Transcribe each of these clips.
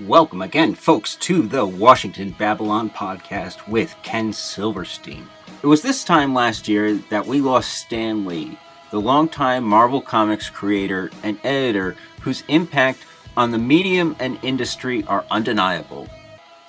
Welcome again, folks, to the Washington Babylon podcast with Ken Silverstein. It was this time last year that we lost Stan Lee, the longtime Marvel Comics creator and editor whose impact on the medium and industry are undeniable.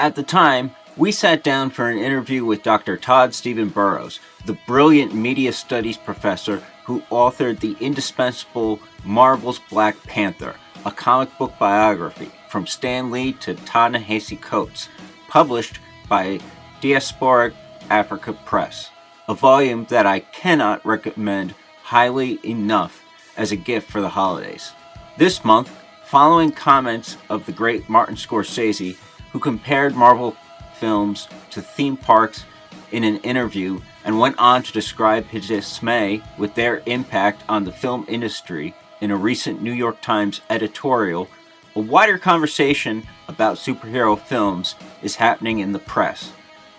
At the time, we sat down for an interview with Dr. Todd Steven Burroughs, the brilliant media studies professor who authored the indispensable Marvel's Black Panther, a comic book biography from Stan Lee to Ta-Nehisi Coates, published by Diasporic Africa Press, a volume that I cannot recommend highly enough as a gift for the holidays. This month, following comments of the great Martin Scorsese, who compared Marvel films to theme parks in an interview and went on to describe his dismay with their impact on the film industry in a recent New York Times editorial, a wider conversation about superhero films is happening in the press.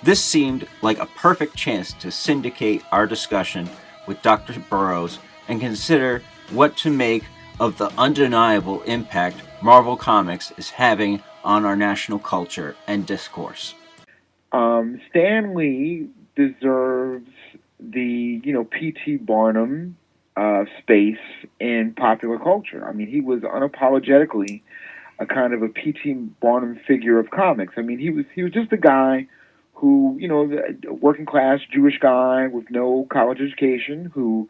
This seemed like a perfect chance to syndicate our discussion with Dr. Burroughs and consider what to make of the undeniable impact Marvel Comics is having on our national culture and discourse. Stan Lee deserves the, P.T. Barnum space in popular culture. I mean, he was unapologetically a kind of a P.T. Barnum figure of comics. I mean, he was just a guy who, a working class Jewish guy with no college education who,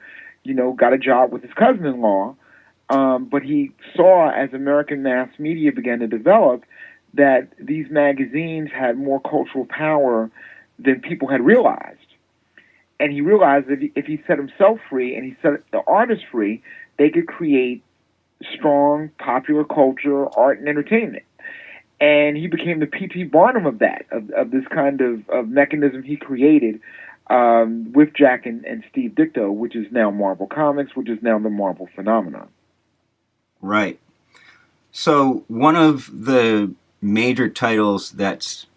got a job with his cousin-in-law. But he saw, as American mass media began to develop, that these magazines had more cultural power than people had realized. And he realized that if he set himself free and he set the artists free, they could create strong popular culture, art, and entertainment. And he became the P.T. Barnum of that, of this kind of mechanism he created with Jack and Steve Ditko, which is now Marvel Comics, which is now the Marvel phenomenon. Right. So one of the major titles that's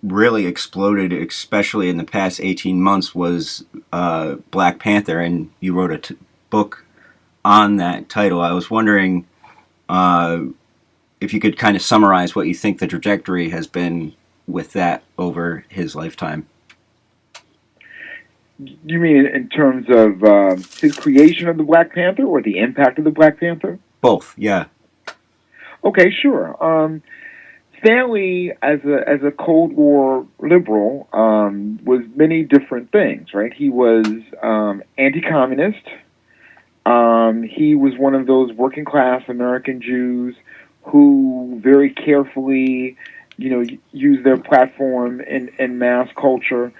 really exploded, especially in the past 18 months, was Black Panther, and you wrote a book on that title. I was wondering if you could kind of summarize what you think the trajectory has been with that over his lifetime. You mean in terms of his creation of the Black Panther or the impact of the Black Panther? Both, yeah. Okay, sure. Stan Lee, as a Cold War liberal, was many different things, right? He was anti-communist. He was one of those working class American Jews who very carefully, used their platform in mass culture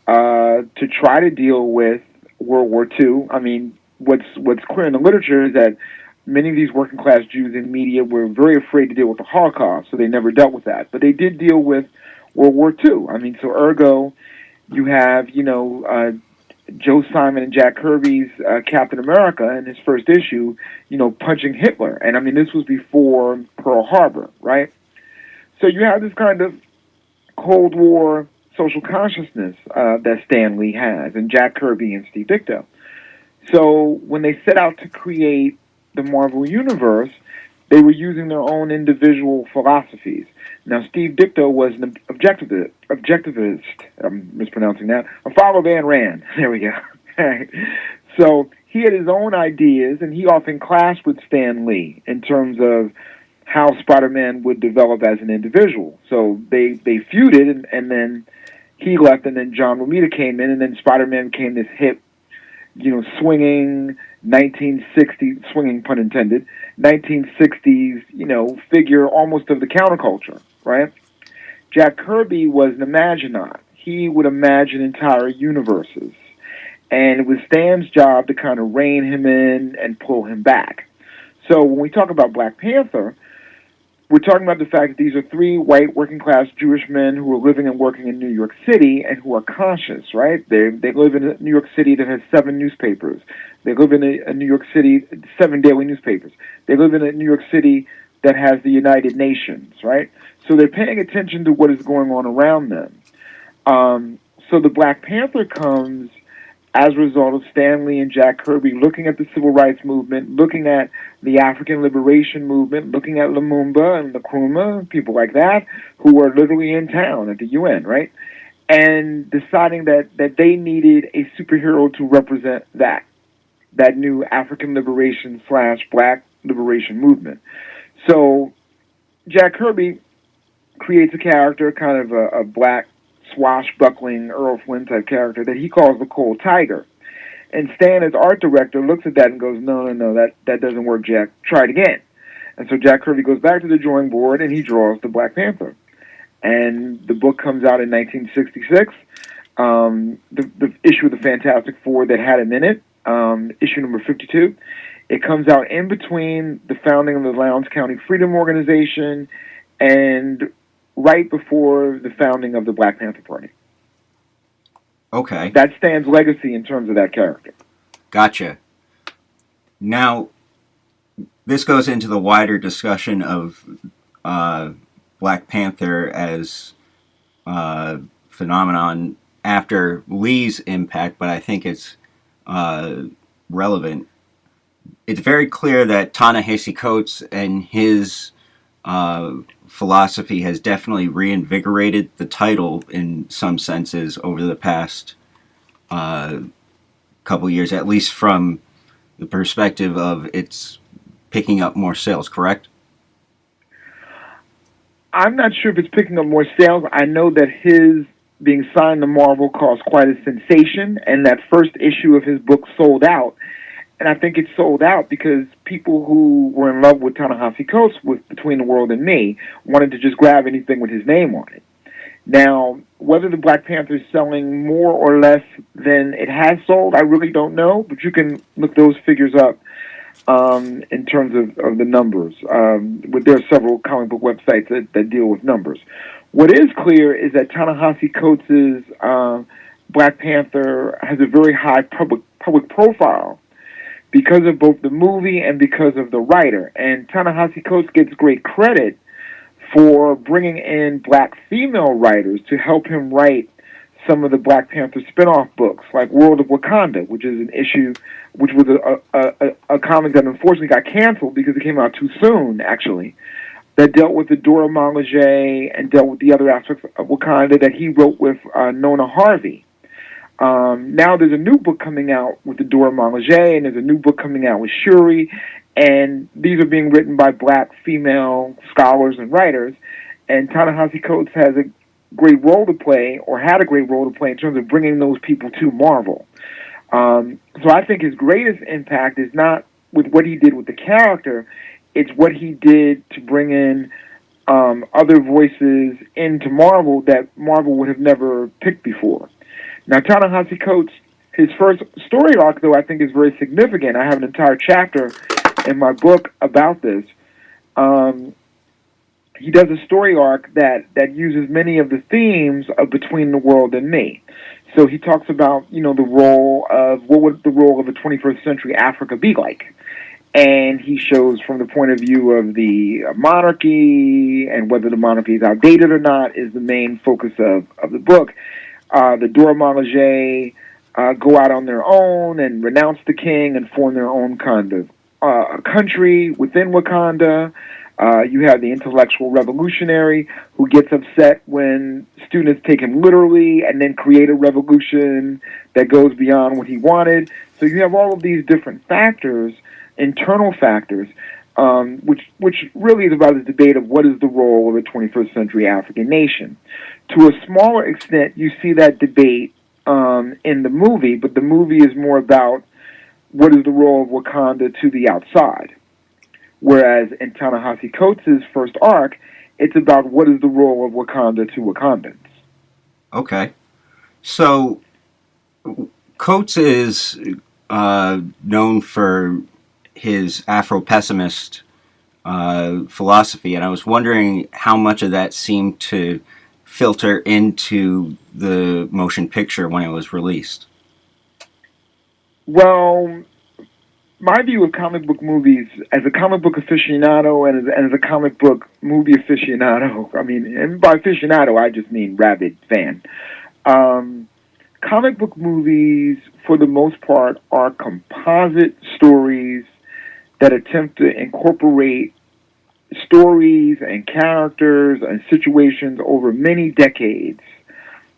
to try to deal with World War II. I mean, what's clear in the literature is that many of these working class Jews in media were very afraid to deal with the Holocaust, so they never dealt with that. But they did deal with World War II. I mean, so ergo, you have, Joe Simon and Jack Kirby's Captain America in his first issue, punching Hitler. And I mean, this was before Pearl Harbor, right? So you have this kind of Cold War social consciousness that Stan Lee has, and Jack Kirby and Steve Ditko. So when they set out to create the Marvel Universe, they were using their own individual philosophies. Now, Steve Ditko was an objectivist. I'm mispronouncing that. A follower of Ayn Rand. There we go. So he had his own ideas, and he often clashed with Stan Lee in terms of how Spider-Man would develop as an individual. So they feuded, and then he left, and then John Romita came in, and then Spider-Man became this hip, swinging 1960s, swinging pun intended, 1960s, figure almost of the counterculture, right? Jack Kirby was an imaginaut. He would imagine entire universes. And it was Stan's job to kind of rein him in and pull him back. So when we talk about Black Panther, we're talking about the fact that these are three white working-class Jewish men who are living and working in New York City and who are conscious, right? They live in a New York City that has 7 newspapers. They live in a New York City, 7 daily newspapers. They live in a New York City that has the United Nations, right? So they're paying attention to what is going on around them. So the Black Panther comes as a result of Stan Lee and Jack Kirby looking at the civil rights movement, looking at the African liberation movement, looking at Lumumba and Nkrumah, people like that, who were literally in town at the UN, right? And deciding that they needed a superhero to represent that new African liberation / black liberation movement. So Jack Kirby creates a character, kind of a black swashbuckling Earl Flynn type character that he calls the Cold Tiger. And Stan, as art director, looks at that and goes, no, that doesn't work, Jack. Try it again. And so Jack Kirby goes back to the drawing board and he draws the Black Panther. And the book comes out in 1966. The issue of the Fantastic Four that had him in it, issue number 52. It comes out in between the founding of the Lowndes County Freedom Organization and right before the founding of the Black Panther Party. Okay. That Stan's legacy in terms of that character. Gotcha. Now, this goes into the wider discussion of Black Panther as a phenomenon after Lee's impact, but I think it's relevant. It's very clear that Ta-Nehisi Coates and his philosophy has definitely reinvigorated the title in some senses over the past couple years, at least from the perspective of it's picking up more sales, correct? I'm not sure if it's picking up more sales. I know that his being signed to Marvel caused quite a sensation, and that first issue of his book sold out. And I think it sold out because people who were in love with Ta-Nehisi Coates with Between the World and Me wanted to just grab anything with his name on it. Now, whether the Black Panther is selling more or less than it has sold, I really don't know, but you can look those figures up in terms of the numbers. There are several comic book websites that deal with numbers. What is clear is that Ta-Nehisi Coates' Black Panther has a very high public profile because of both the movie and because of the writer. And Ta-Nehisi Coates gets great credit for bringing in black female writers to help him write some of the Black Panther spin-off books, like World of Wakanda, which is an issue, which was a comic that unfortunately got canceled because it came out too soon, actually, that dealt with the Dora Milaje and dealt with the other aspects of Wakanda that he wrote with Nona Harvey. Now there's a new book coming out with the Dora Milaje, and there's a new book coming out with Shuri, and these are being written by black female scholars and writers, and Ta-Nehisi Coates has a great role to play, or had a great role to play in terms of bringing those people to Marvel. So I think his greatest impact is not with what he did with the character, it's what he did to bring in other voices into Marvel that Marvel would have never picked before. Now, Ta-Nehisi Coates, his first story arc, though, I think is very significant. I have an entire chapter in my book about this. He does a story arc that uses many of the themes of Between the World and Me. So he talks about, the role of, what would the role of a 21st century Africa be like? And he shows from the point of view of the monarchy and whether the monarchy is outdated or not is the main focus of the book. The Dora Milaje go out on their own and renounce the king and form their own kind of country within Wakanda. You have the intellectual revolutionary who gets upset when students take him literally and then create a revolution that goes beyond what he wanted. So you have all of these different factors, internal factors, which really is about the debate of what is the role of a 21st century African nation. To a smaller extent, you see that debate in the movie, but the movie is more about what is the role of Wakanda to the outside. Whereas in Ta-Nehisi Coates' first arc, it's about what is the role of Wakanda to Wakandans. Okay. So, Coates is known for his Afro-pessimist philosophy, and I was wondering how much of that seemed to filter into the motion picture when it was released. Well, my view of comic book movies, as a comic book aficionado and as a comic book movie aficionado, and by aficionado I just mean rabid fan, comic book movies, for the most part, are composite stories that attempt to incorporate stories and characters and situations over many decades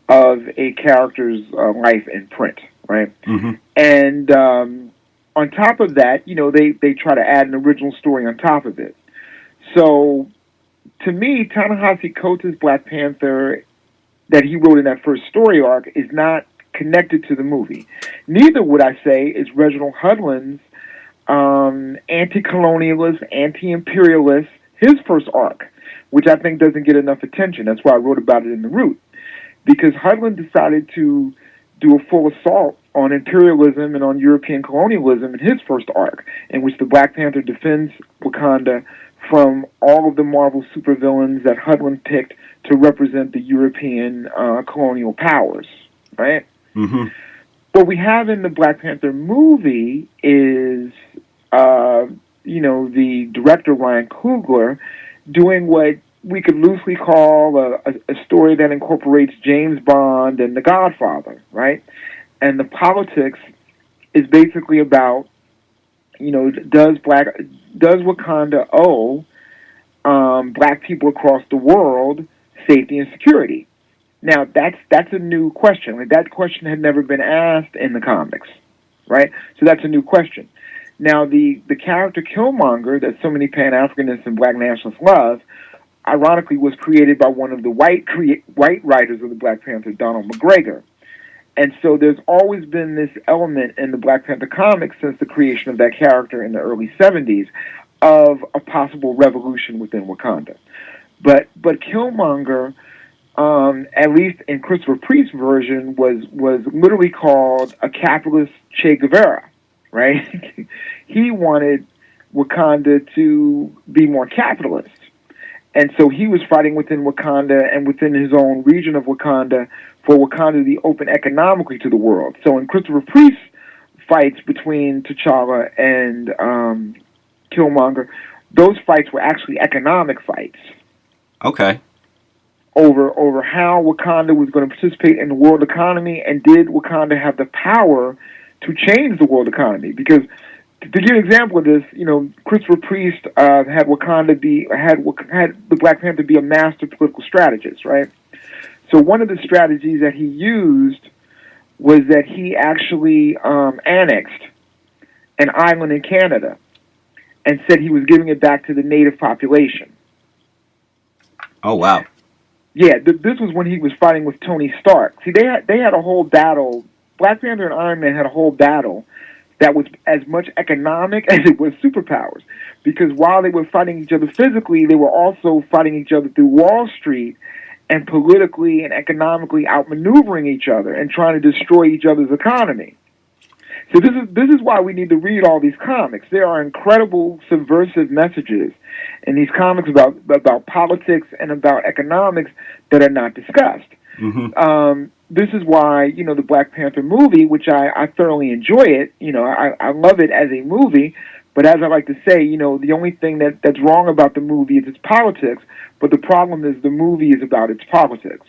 of a character's life in print, right? Mm-hmm. And on top of that, they try to add an original story on top of it. So, to me, Ta-Nehisi Coates' Black Panther that he wrote in that first story arc is not connected to the movie. Neither would I say is Reginald Hudlin's anti-colonialist, anti-imperialist, his first arc, which I think doesn't get enough attention. That's why I wrote about it in The Root. Because Hudlin decided to do a full assault on imperialism and on European colonialism in his first arc, in which the Black Panther defends Wakanda from all of the Marvel supervillains that Hudlin picked to represent the European colonial powers, right? Mm-hmm. What we have in the Black Panther movie is, the director Ryan Coogler doing what we could loosely call a story that incorporates James Bond and The Godfather, right? And the politics is basically about, does Wakanda owe black people across the world safety and security? Now, that's a new question. Like, that question had never been asked in the comics, right? So that's a new question. Now, the character Killmonger that so many Pan-Africanists and black nationalists love, ironically, was created by one of the white writers of the Black Panther, Donald McGregor. And so there's always been this element in the Black Panther comics since the creation of that character in the early 70s of a possible revolution within Wakanda. But Killmonger, at least in Christopher Priest's version, was literally called a capitalist Che Guevara, right? He wanted Wakanda to be more capitalist. And so he was fighting within Wakanda and within his own region of Wakanda for Wakanda to be open economically to the world. So in Christopher Priest's fights between T'Challa and Killmonger, those fights were actually economic fights. Okay. Over how Wakanda was going to participate in the world economy, and did Wakanda have the power to change the world economy? Because to give an example of this, Christopher Priest had the Black Panther be a master political strategist, right? So one of the strategies that he used was that he actually annexed an island in Canada and said he was giving it back to the native population. Oh, wow. Yeah, this was when he was fighting with Tony Stark. See, they had a whole battle. Black Panther and Iron Man had a whole battle that was as much economic as it was superpowers. Because while they were fighting each other physically, they were also fighting each other through Wall Street and politically and economically outmaneuvering each other and trying to destroy each other's economy. So this is why we need to read all these comics. There are incredible subversive messages in these comics about politics and about economics that are not discussed. Mm-hmm. This is why, the Black Panther movie, which I thoroughly enjoy it, I love it as a movie, but as I like to say, the only thing that's wrong about the movie is its politics, but the problem is the movie is about its politics.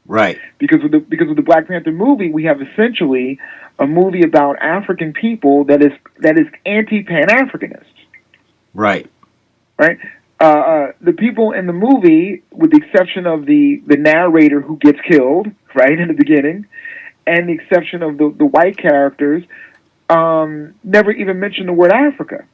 Right. Because with the Black Panther movie, we have essentially a movie about African people that is anti-Pan-Africanist. Right. Right? The people in the movie, with the exception of the narrator who gets killed, right, in the beginning, and the exception of the white characters, never even mention the word Africa.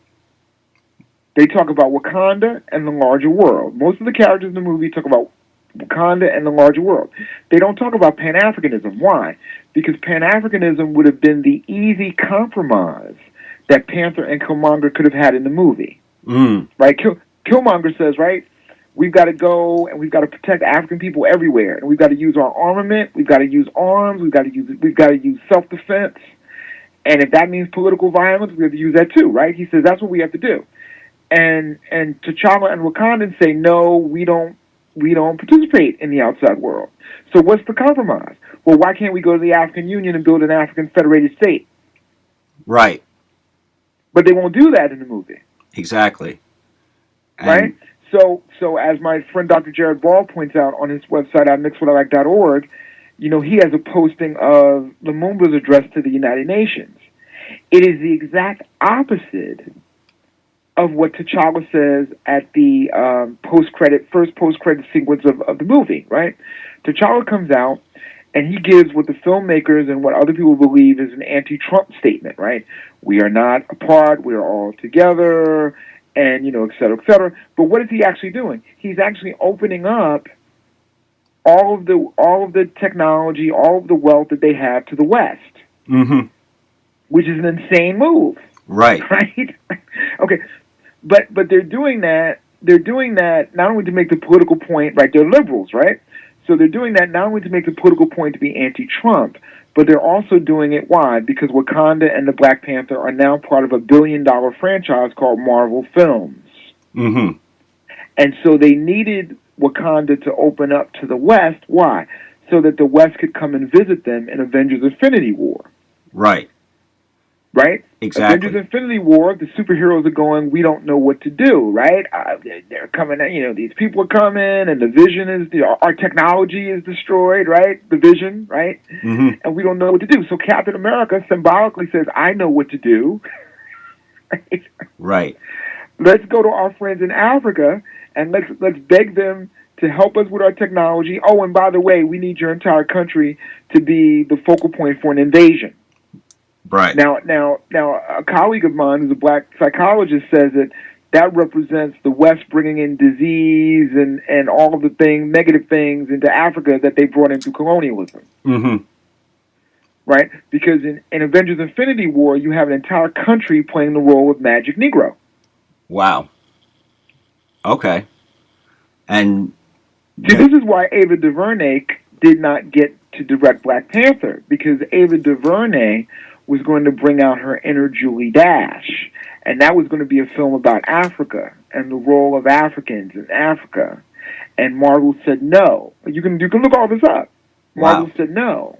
They talk about Wakanda and the larger world. Most of the characters in the movie talk about Wakanda and the larger world. They don't talk about Pan-Africanism. Why? Because Pan-Africanism would have been the easy compromise that Panther and Killmonger could have had in the movie. Mm. Right? Killmonger says, right, we've got to go and we've got to protect African people everywhere, and we've got to use our armament, we've got to use arms, we've got to use self-defense, and if that means political violence, we have to use that too, right? He says that's what we have to do. And T'Challa and Wakandans say, no, we don't participate in the outside world. So what's the compromise? Well, why can't we go to the African Union and build an African federated state? Right. But they won't do that in the movie. Exactly. Right? So as my friend Dr. Jared Ball points out on his website at mixwhatilike.org, he has a posting of Lumumba's address to the United Nations. It is the exact opposite of what T'Challa says at the first post-credit sequence of the movie, right? T'Challa comes out, and he gives what the filmmakers and what other people believe is an anti-Trump statement, right? We are not apart, we are all together, and, et cetera, et cetera. But what is he actually doing? He's actually opening up all of the technology, all of the wealth that they have to the West, which is an insane move, right? Right? Okay, but they're doing that. They're doing that not only to make the political point, right? They're liberals, right? So they're doing that not only to make the political point to be anti-Trump, but they're also doing it, why? Because Wakanda and the Black Panther are now part of a $1 billion franchise called Marvel Films. And so they needed Wakanda to open up to the West. Why? So that the West could come and visit them in Avengers Infinity War. Right. Right? Exactly. Avengers Infinity War, the superheroes are going, we don't know what to do, right? They're coming, these people are coming, and the vision is, our technology is destroyed, right? The vision, right? And we don't know what to do. So Captain America symbolically says, I know what to do. Right. Let's go to our friends in Africa, and let's beg them to help us with our technology. Oh, and by the way, we need your entire country to be the focal point for an invasion. Right. Now, a colleague of mine who's a black psychologist says that represents the West bringing in disease and all of the negative things into Africa that they brought in through colonialism. Right? Because in Avengers Infinity War, you have an entire country playing the role of Magic Negro. Wow. Okay. And see, this is why Ava DuVernay did not get to direct Black Panther, because Ava DuVernay was going to bring out her inner Julie Dash, and that was going to be a film about Africa and the role of Africans in Africa. And Marvel said no. You can look all this up. Marvel said no.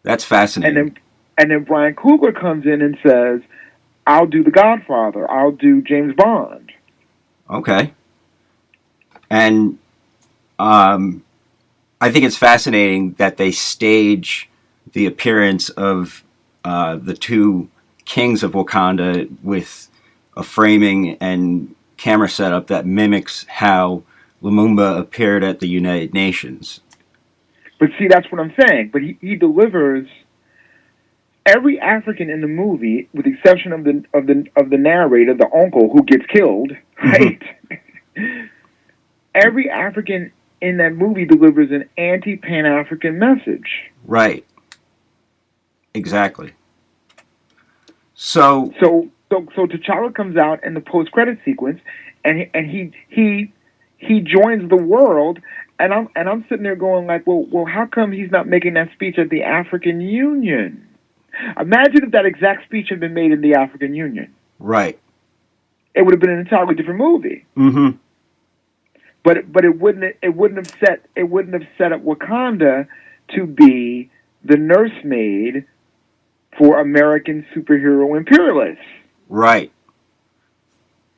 That's fascinating. And then Brian Coogler comes in and says, I'll do The Godfather. I'll do James Bond. Okay. And I think it's fascinating that they stage the appearance of the two kings of Wakanda with a framing and camera setup that mimics how Lumumba appeared at the United Nations. But see, that's what I'm saying. But he delivers every African in the movie, with the exception of the narrator, the uncle who gets killed, right? Every African in that movie delivers an anti-Pan-African message. Right. Exactly. So T'Challa comes out in the post-credit sequence, and he joins the world, and I'm sitting there going like, well, how come he's not making that speech at the African Union? Imagine if that exact speech had been made in the African Union. Right. It would have been an entirely different movie. But it wouldn't have set up Wakanda to be the nursemaid for American superhero imperialists. Right.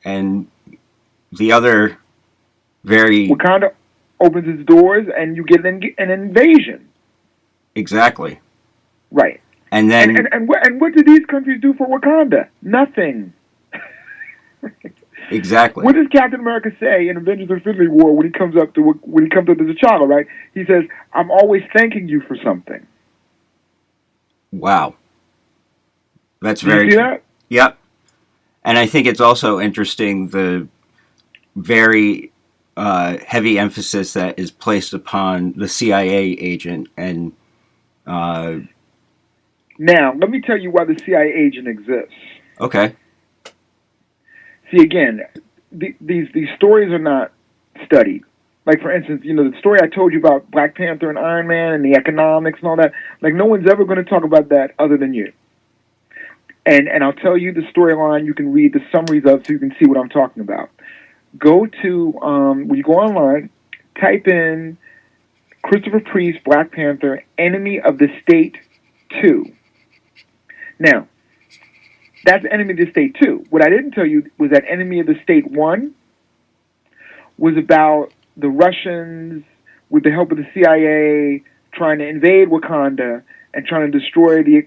And the other very... Wakanda opens its doors and you get an invasion. Exactly. Right. And then... And what do these countries do for Wakanda? Nothing. Exactly. What does Captain America say in Avengers Infinity War when he comes up to T'Challa, right? He says, I'm always thanking you for something. Wow. That's Did very you see that? Yep. And I think it's also interesting the very heavy emphasis that is placed upon the CIA agent. And now, let me tell you why the CIA agent exists. Okay. See, again, these stories are not studied. Like, for instance, the story I told you about Black Panther and Iron Man and the economics and all that, like, no one's ever going to talk about that other than you. And I'll tell you the storyline. You can read the summaries of, so you can see what I'm talking about. Go to, when you go online, type in Christopher Priest, Black Panther, Enemy of the State 2. Now, that's Enemy of the State 2. What I didn't tell you was that Enemy of the State 1 was about the Russians, with the help of the CIA, trying to invade Wakanda and trying to destroy the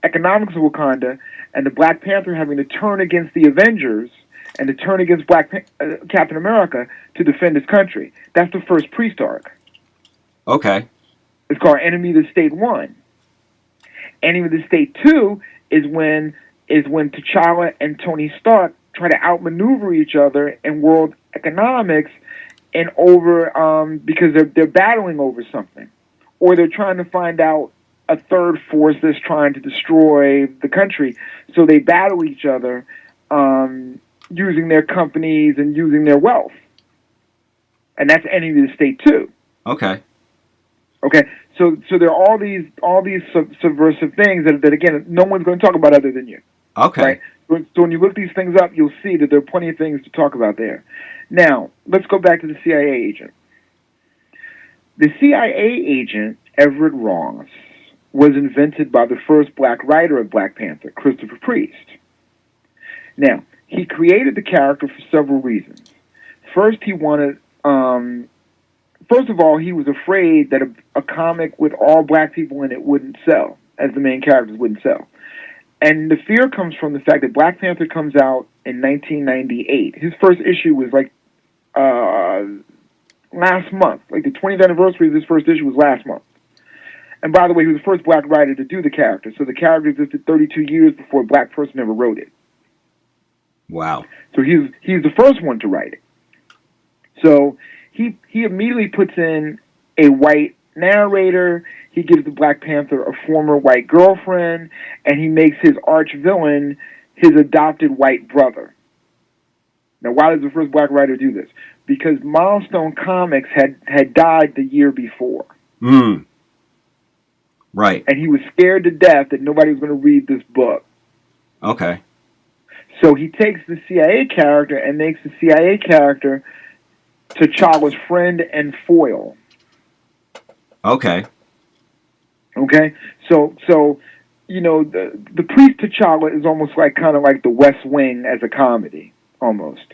economics of Wakanda, and the Black Panther having to turn against the Avengers and to turn against Captain America to defend his country. That's the first Priest arc. Okay. It's called Enemy of the State 1. Enemy of the State 2 is when T'Challa and Tony Stark try to outmaneuver each other in world economics and because they're battling over something, or they're trying to find out a third force that's trying to destroy the country. So they battle each other using their companies and using their wealth, and that's Enemy of the State 2. Okay. Okay. So there are all these subversive things that again no one's going to talk about other than you. Okay. Right? So when you look these things up, you'll see that there are plenty of things to talk about there. Now, let's go back to the CIA agent. The CIA agent, Everett Ross, was invented by the first black writer of Black Panther, Christopher Priest. Now, he created the character for several reasons. First, he wanted... First of all, he was afraid that a comic with all black people in it wouldn't sell, as the main characters wouldn't sell. And the fear comes from the fact that Black Panther comes out in 1998. His first issue was like last month. Like the 20th anniversary of his first issue was last month. And by the way, he was the first black writer to do the character. So the character existed 32 years before a black person ever wrote it. Wow. So he's the first one to write it. So he immediately puts in a white narrator. He gives the Black Panther a former white girlfriend, and he makes his arch villain his adopted white brother. Now, why does the first black writer do this? Because Milestone Comics had died the year before. Right. And he was scared to death that nobody was going to read this book. Okay. So he takes the CIA character and makes the CIA character T'Challa's friend and foil. Okay. Okay? So the Priest T'Challa is almost like kind of like the West Wing as a comedy, almost.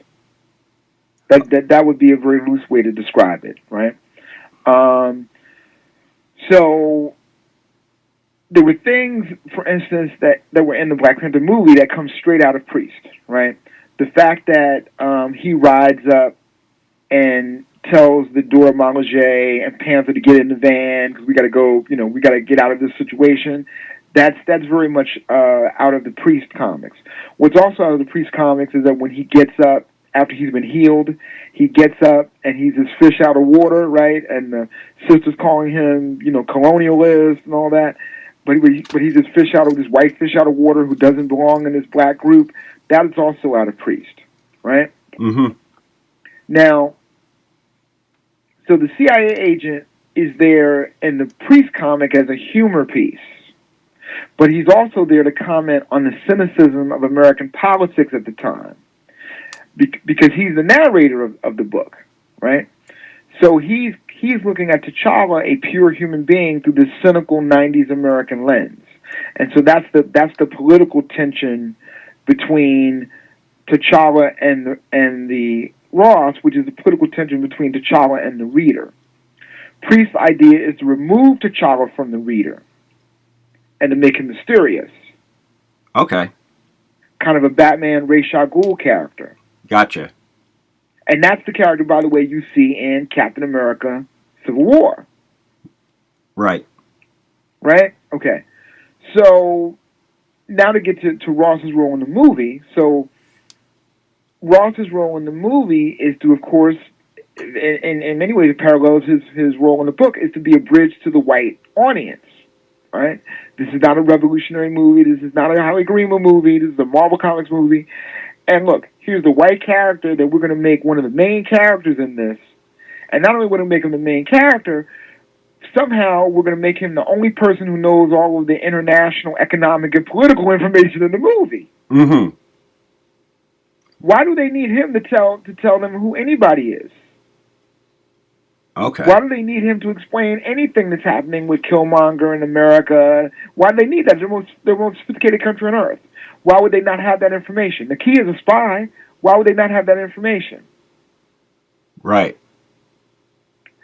That would be a very loose way to describe it, right? So there were things, for instance, that were in the Black Panther movie that come straight out of Priest, right? The fact that he rides up and tells the Dora Milaje and Panther to get in the van because we got to go, we got to get out of this situation. That's very much out of the Priest comics. What's also out of the Priest comics is that when he gets up after he's been healed, he gets up and he's this fish out of water, right? And the sister's calling him, colonialist and all that. But he's this white fish out of water who doesn't belong in this black group. That is also out of Priest, right? Mm-hmm. Now, so the CIA agent is there in the Priest comic as a humor piece, but he's also there to comment on the cynicism of American politics at the time, because he's the narrator of the book, right? So he's looking at T'Challa, a pure human being, through this cynical '90s American lens, and so that's the political tension between T'Challa and the Ross, which is the political tension between T'Challa and the reader. Priest's idea is to remove T'Challa from the reader and to make him mysterious. Okay. Kind of a Batman Ra's al Ghul character. Gotcha. And that's the character, by the way, you see in Captain America Civil War. Right. Right? Okay. So now to get to Ross's role in the movie. So Ross's role in the movie is to, of course, in many ways it parallels his role in the book, is to be a bridge to the white audience. Right? This is not a revolutionary movie. This is not a Haile Gerima movie. This is a Marvel Comics movie. And look, here's the white character that we're going to make one of the main characters in this. And not only are we going to make him the main character, somehow we're going to make him the only person who knows all of the international economic and political information in the movie. Mm-hmm. Why do they need him to tell them who anybody is? Okay. Why do they need him to explain anything that's happening with Killmonger in America? Why do they need that? They're the most sophisticated country on earth. Why would they not have that information? The key is a spy. Why would they not have that information? Right.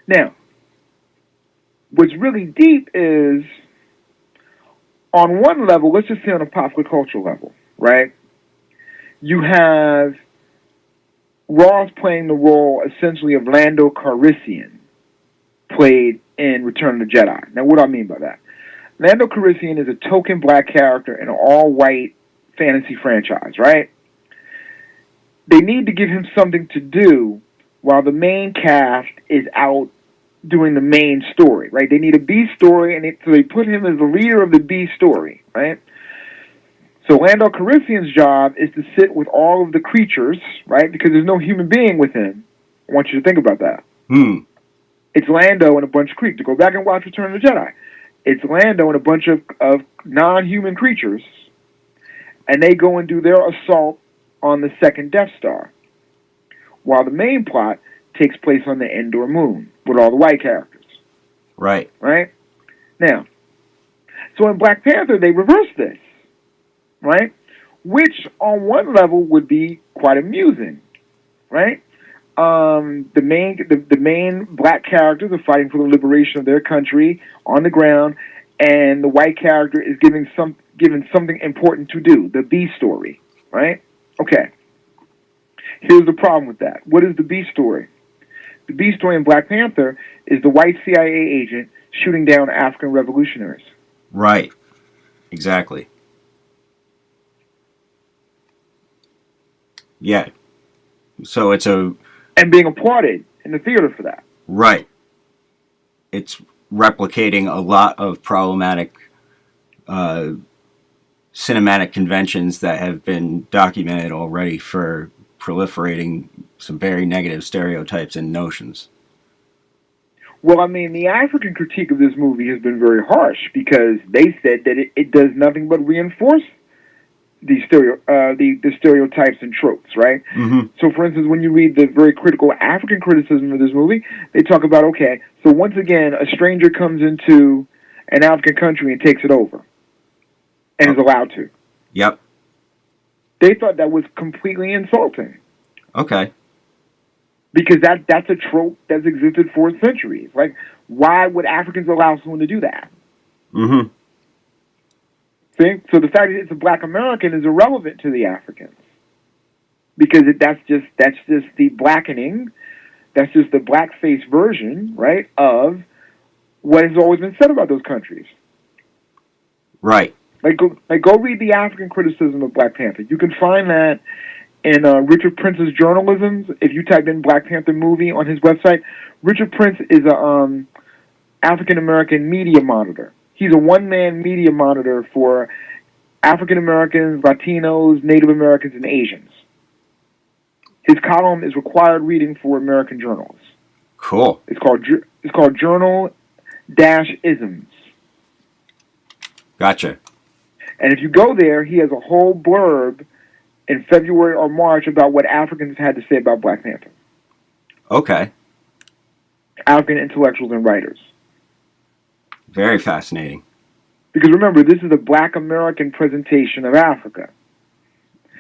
Now, what's really deep is, on one level, let's just say on a popular culture level, right? You have Ross playing the role essentially of Lando Calrissian, played in Return of the Jedi. Now, what do I mean by that? Lando Calrissian is a token black character in an all-white fantasy franchise, right? They need to give him something to do while the main cast is out doing the main story, right? They need a B story, and so they put him as the leader of the B story, right? So Lando Calrissian's job is to sit with all of the creatures, right? Because there's no human being with him. I want you to think about that. It's Lando and a bunch of creatures. To go back and watch Return of the Jedi. It's Lando and a bunch of non-human creatures, and they go and do their assault on the second Death Star, while the main plot takes place on the Endor moon with all the white characters. Right. Right? Now, so in Black Panther, they reverse this, right? Which, on one level, would be quite amusing, right? The main black characters are fighting for the liberation of their country on the ground, and the white character is given something important to do, the B story, right? Okay. Here's the problem with that. What is the B story? The B story in Black Panther is the white CIA agent shooting down African revolutionaries. Right. Exactly. Yeah. So it's and being applauded in the theater for that. Right. It's replicating a lot of problematic cinematic conventions that have been documented already for proliferating some very negative stereotypes and notions. Well, I mean, the African critique of this movie has been very harsh because they said that it does nothing but reinforce the stereotypes and tropes, right? Mm-hmm. So, for instance, when you read the very critical African criticism of this movie, they talk about, okay, so once again, a stranger comes into an African country and takes it over and is allowed to. Yep. They thought that was completely insulting. Okay. Because that's a trope that's existed for centuries. Like, why would Africans allow someone to do that? Mm-hmm. See? So the fact that it's a black American is irrelevant to the Africans. Because that's just the blackening, that's just the blackface version, right, of what has always been said about those countries. Right. Go read the African criticism of Black Panther. You can find that in Richard Prince's journalisms. If you type in Black Panther movie on his website, Richard Prince is a African American media monitor. He's a one-man media monitor for African Americans, Latinos, Native Americans, and Asians. His column is required reading for American journals. Cool. It's called Journal-Isms. Gotcha. And if you go there, he has a whole blurb in February or March about what Africans had to say about Black Panther. Okay. African intellectuals and writers. Very fascinating. Because remember, this is a black American presentation of Africa.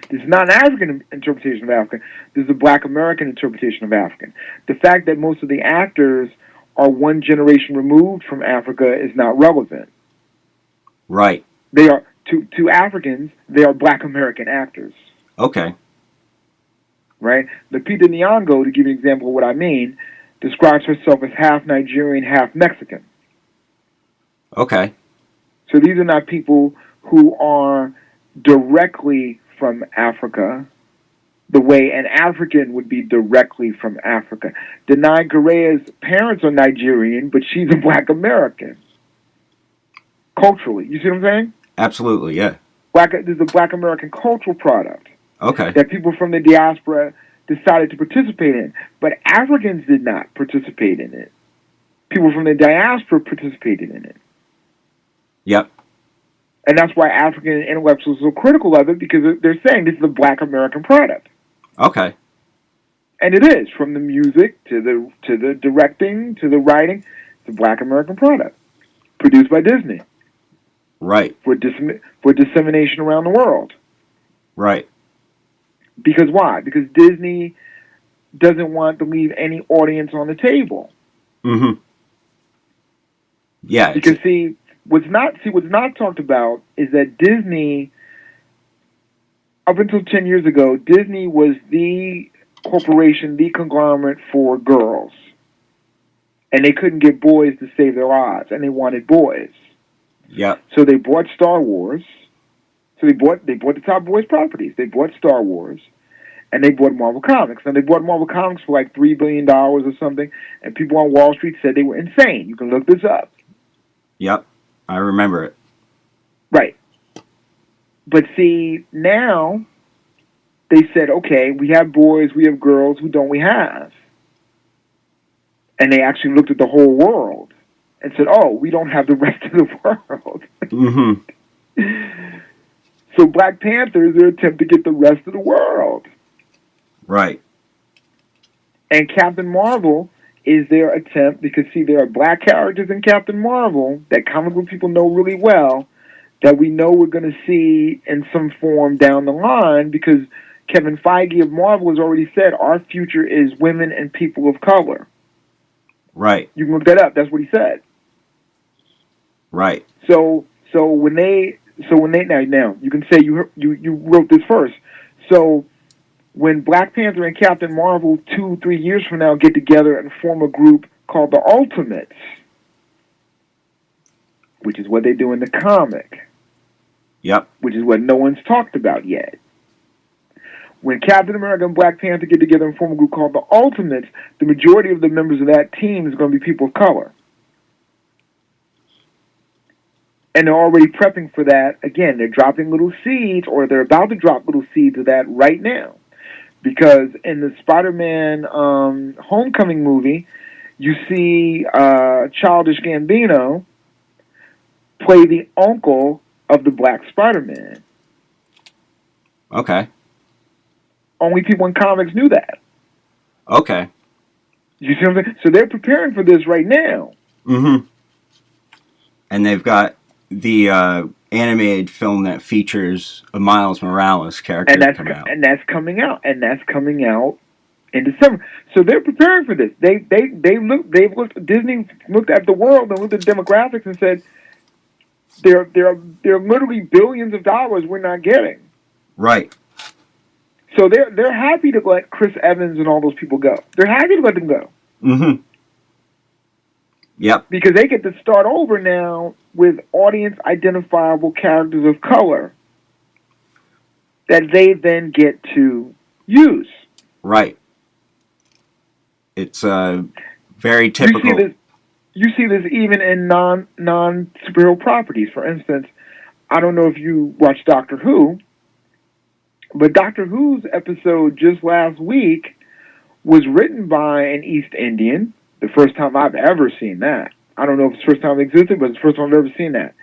This is not an African interpretation of Africa. This is a black American interpretation of Africa. The fact that most of the actors are one generation removed from Africa is not relevant. Right. They are, to Africans, they are black American actors. Okay. Right? Lupita Nyong'o, to give you an example of what I mean, describes herself as half Nigerian, half Mexican. Okay. So these are not people who are directly from Africa the way an African would be directly from Africa. Denai Guerrero's parents are Nigerian, but she's a black American. Culturally. You see what I'm saying? Absolutely, yeah. This is a black American cultural product. Okay. That people from the diaspora decided to participate in. But Africans did not participate in it. People from the diaspora participated in it. Yep. And that's why African intellectuals are so critical of it, because they're saying this is a black American product. Okay. And it is, from the music to the directing to the writing. It's a black American product produced by Disney. Right. For dissemination around the world. Right. Because why? Because Disney doesn't want to leave any audience on the table. Mm-hmm. Yeah. Because what's not talked about is that Disney, up until 10 years ago, Disney was the corporation, the conglomerate for girls. And they couldn't get boys to save their lives, and they wanted boys. Yep. So they bought Star Wars. So they bought the top boys properties. They bought Star Wars, and they bought Marvel Comics. Now they bought Marvel Comics for like $3 billion or something, and people on Wall Street said they were insane. You can look this up. Yep. I remember it. Right. But see, now they said, okay, we have boys, we have girls, who don't we have? And they actually looked at the whole world and said, oh, we don't have the rest of the world. Mm-hmm. So Black Panther is their attempt to get the rest of the world. Right. And Captain Marvel is their attempt, because, see, there are black characters in Captain Marvel that comic book people know really well that we know we're going to see in some form down the line, because Kevin Feige of Marvel has already said our future is women and people of color. Right. You can look that up. That's what he said. Right. So when they now you can say you wrote this first. So when Black Panther and Captain Marvel 2-3 years from now get together and form a group called the Ultimates, which is what they do in the comic. Yep. Which is what no one's talked about yet. When Captain America and Black Panther get together and form a group called the Ultimates, the majority of the members of that team is going to be people of color. And they're already prepping for that. Again, they're dropping little seeds, or they're about to drop little seeds of that right now. Because in the Spider-Man Homecoming movie, you see Childish Gambino play the uncle of the Black Spider-Man. Okay. Only people in comics knew that. Okay. You see what I'm saying? So they're preparing for this right now. Mm-hmm. And they've got the animated film that features a Miles Morales character coming out. And that's coming out. And that's coming out in December. So they're preparing for this. Disney looked at the world and looked at the demographics and said, there are literally billions of dollars we're not getting. Right. So they're happy to let Chris Evans and all those people go. They're happy to let them go. Mm-hmm. Yep. Because they get to start over now with audience-identifiable characters of color that they then get to use. Right. It's very typical. You see this even in non-superhero properties. For instance, I don't know if you watch Doctor Who, but Doctor Who's episode just last week was written by an East Indian. The first time I've ever seen that. I don't know if it's the first time it existed, but it's the first time I've ever seen that.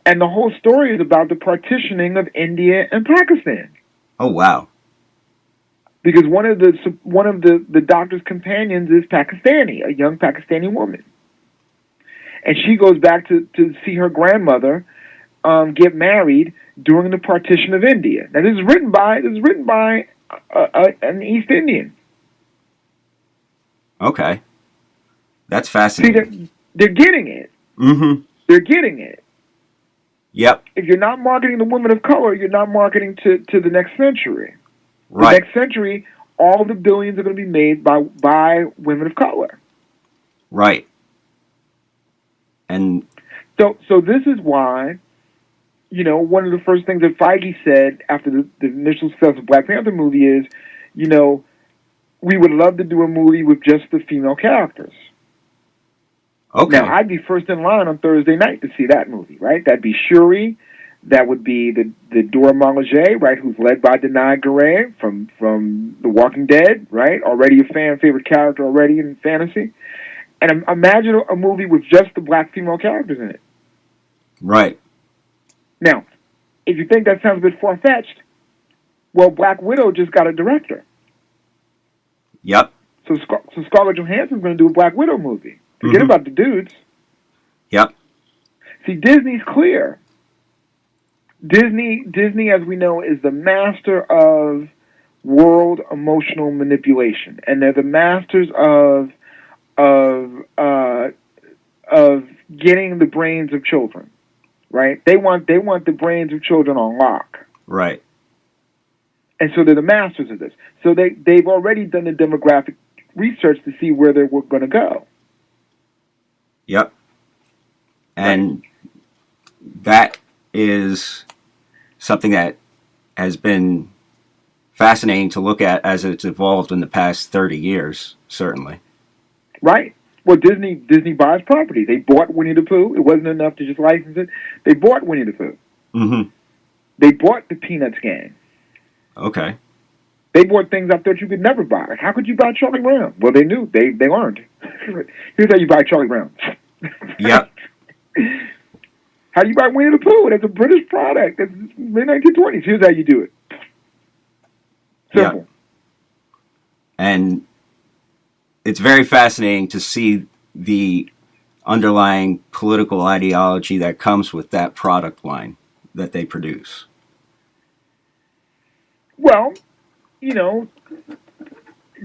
And the whole story is about the partitioning of India and Pakistan. Oh, wow. Because one of the doctor's companions is Pakistani, a young Pakistani woman. And she goes back to see her grandmother get married during the partition of India. Now, this is written by an East Indian. Okay. That's fascinating. See, they're getting it. Mm-hmm. They're getting it. Yep. If you're not marketing the women of color, you're not marketing to the next century. Right. The next century, all the billions are going to be made by women of color. Right. And so this is why, one of the first things that Feige said after the initial success of Black Panther movie is, we would love to do a movie with just the female characters. Okay. Now, I'd be first in line on Thursday night to see that movie, right? That'd be Shuri. That would be the Dora Milaje, right, who's led by Denai Guerre from The Walking Dead, right? Already a favorite character already in fantasy. And imagine a movie with just the black female characters in it. Right. Now, if you think that sounds a bit far-fetched, well, Black Widow just got a director. Yep. So Scarlett Johansson's going to do a Black Widow movie. Forget about the dudes. Yep. See, Disney's clear. Disney, as we know, is the master of world emotional manipulation, and they're the masters of getting the brains of children, right? They want the brains of children on lock. Right. And so they're the masters of this. So they've already done the demographic research to see where they're going to go. Yep. And that is something that has been fascinating to look at as it's evolved in the past 30 years, certainly. Right. Well, Disney buys property. They bought Winnie the Pooh. It wasn't enough to just license it. They bought Winnie the Pooh. Mm-hmm. They bought the Peanuts gang. Okay. They bought things I thought you could never buy. Like, how could you buy Charlie Brown? Well, they knew. They learned. Here's how you buy Charlie Brown. Yep. How do you buy Winnie the Pooh? That's a British product. That's mid-1920s. Here's how you do it. Simple. Yep. And it's very fascinating to see the underlying political ideology that comes with that product line that they produce. Well,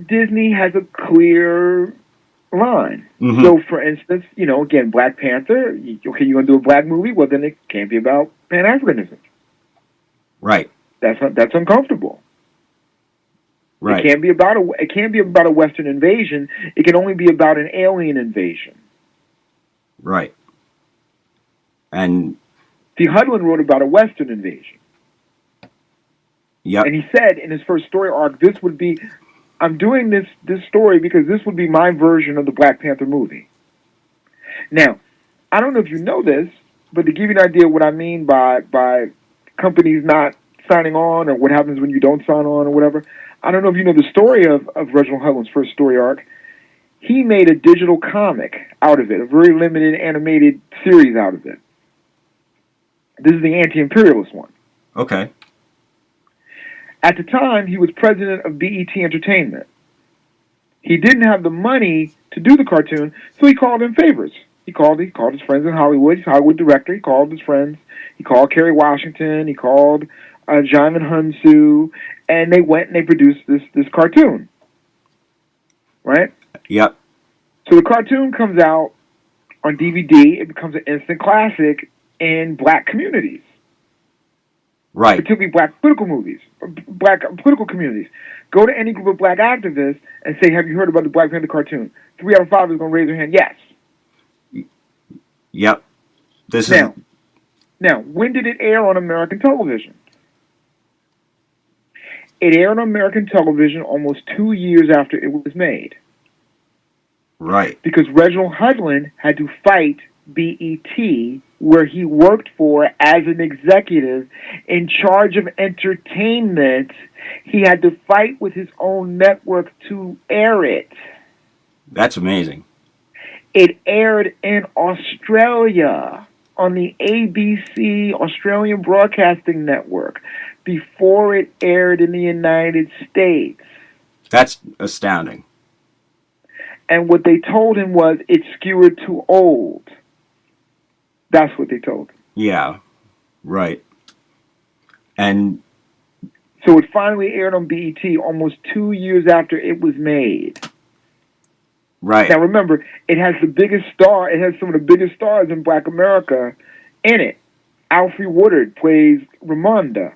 Disney has a clear line. Mm-hmm. So, for instance, again, Black Panther, you're going to do a black movie? Well, then it can't be about Pan-Africanism. Right. That's uncomfortable. Right. It can't be about a Western invasion. It can only be about an alien invasion. Right. And see, Hudlin wrote about a Western invasion. Yep. And he said in his first story arc, I'm doing this story because this would be my version of the Black Panther movie. Now, I don't know if you know this, but to give you an idea of what I mean by companies not signing on or what happens when you don't sign on or whatever, I don't know if you know the story of Reginald Hudlin's first story arc. He made a digital comic out of it, a very limited animated series out of it. This is the anti-imperialist one. Okay. At the time, he was president of BET Entertainment. He didn't have the money to do the cartoon, so he called in favors. He called his friends in Hollywood. He's a Hollywood director. He called his friends. He called Kerry Washington. He called Jaimin Hunsu, and they went and they produced this cartoon. Right? Yep. So the cartoon comes out on DVD. It becomes an instant classic in black communities. Right. Particularly black political communities. Go to any group of black activists and say, have you heard about the Black Panther cartoon? 3 out of 5 is going to raise their hand, yes. Yep. Now, when did it air on American television? It aired on American television almost 2 years after it was made. Right. Because Reginald Hudlin had to fight BET, where he worked for as an executive in charge of entertainment. He had to fight with his own network to air it. That's amazing. It aired in Australia on the ABC Australian Broadcasting Network before it aired in the United States. That's astounding. And what they told him was, it's skewered too old. That's what they told him. Yeah, right. And so it finally aired on BET almost 2 years after it was made. Right. Now remember, it has the biggest star. It has some of the biggest stars in Black America in it. Alfre Woodard plays Ramonda.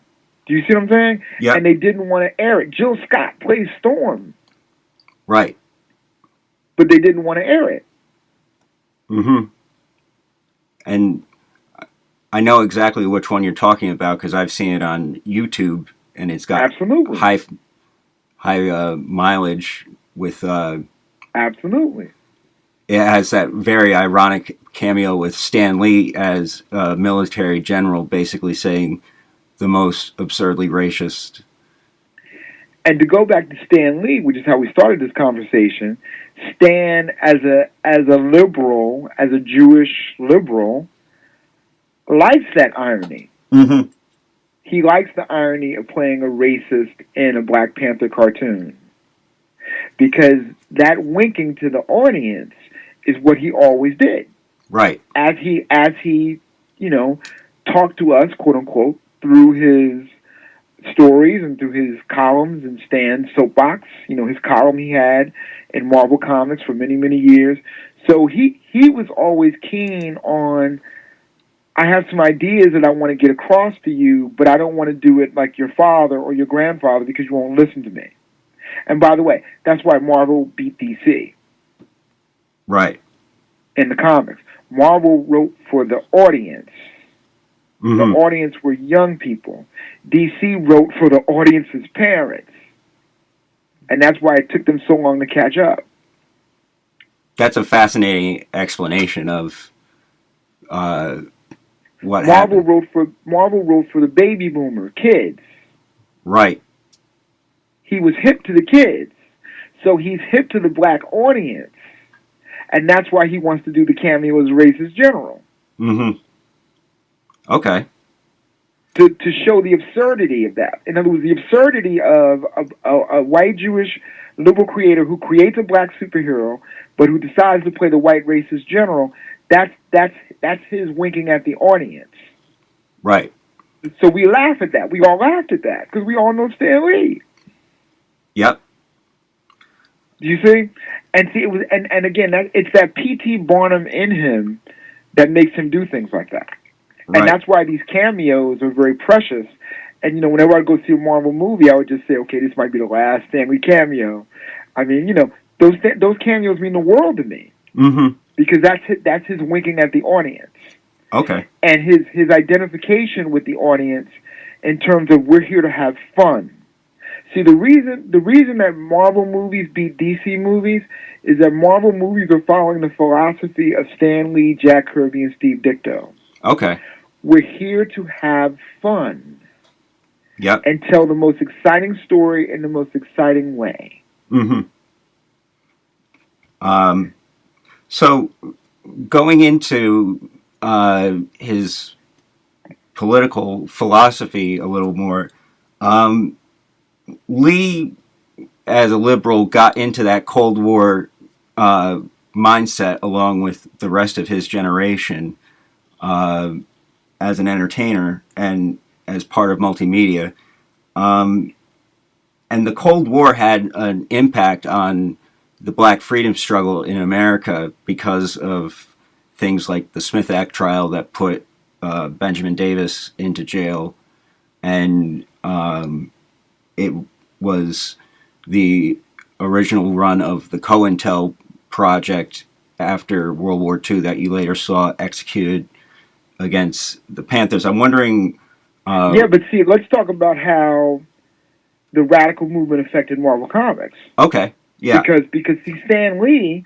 Do you see what I'm saying? Yeah. And they didn't want to air it. Jill Scott plays Storm. Right. But they didn't want to air it. Mm-hmm. And I know exactly which one you're talking about because I've seen it on YouTube, and it's got absolutely high mileage with. Absolutely. It has that very ironic cameo with Stan Lee as a military general, basically saying the most absurdly racist. And to go back to Stan Lee, which is how we started this conversation, Stan, as a liberal, as a Jewish liberal, likes that irony. Mm-hmm. He likes the irony of playing a racist in a Black Panther cartoon. Because that winking to the audience is what he always did. Right. As he talked to us, quote unquote, through his stories and through his columns and Stan's soapbox, his column he had in Marvel Comics for many, many years. So he was always keen on, I have some ideas that I want to get across to you, but I don't want to do it like your father or your grandfather because you won't listen to me. And by the way, that's why Marvel beat DC. Right. In the comics. Marvel wrote for the audience. Mm-hmm. The audience were young people. DC wrote for the audience's parents. And that's why it took them so long to catch up. That's a fascinating explanation of what Marvel happened. Marvel wrote for the baby boomer kids. Right. He was hip to the kids. So he's hip to the black audience. And that's why he wants to do the cameo as racist general. Mm-hmm. Okay. To show the absurdity of that. In other words, the absurdity of a white Jewish liberal creator who creates a black superhero, but who decides to play the white racist general. That's his winking at the audience. Right. So we laugh at that. We all laughed at that because we all know Stan Lee. Yep. You see, and see it was, and again, it's that P.T. Barnum in him that makes him do things like that. Right. And that's why these cameos are very precious. And whenever I go see a Marvel movie, I would just say, okay, this might be the last Stan Lee cameo. I mean, those cameos mean the world to me. Mm-hmm. Because that's his winking at the audience. Okay. And his identification with the audience in terms of we're here to have fun. See, the reason that Marvel movies beat DC movies is that Marvel movies are following the philosophy of Stan Lee, Jack Kirby, and Steve Ditko. Okay. We're here to have fun. Yep. And tell the most exciting story in the most exciting way. Mm-hmm. So, going into his political philosophy a little more, Lee, as a liberal, got into that Cold War mindset along with the rest of his generation as an entertainer and as part of multimedia. And the Cold War had an impact on the black freedom struggle in America because of things like the Smith Act trial that put Benjamin Davis into jail. And it was the original run of the COINTEL project after World War II that you later saw executed against the Panthers. I'm wondering... yeah, but see, let's talk about how the radical movement affected Marvel Comics. Okay, yeah. Because see, Stan Lee,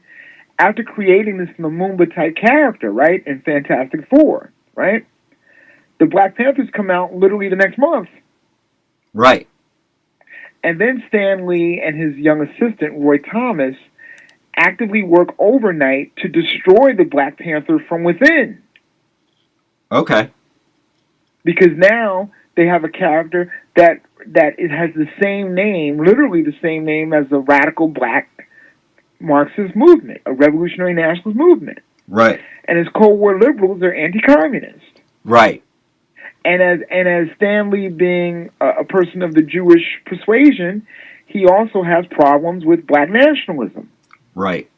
after creating this Lumumba-type character, right, in Fantastic Four, right, the Black Panthers come out literally the next month. Right. And then Stan Lee and his young assistant, Roy Thomas, actively work overnight to destroy the Black Panther from within. Okay. Because now they have a character that it has the same name, literally the same name as the radical black Marxist movement, a revolutionary nationalist movement. Right. And as Cold War liberals, they're anti-communist. Right. And as Stan Lee being a person of the Jewish persuasion, he also has problems with black nationalism. Right.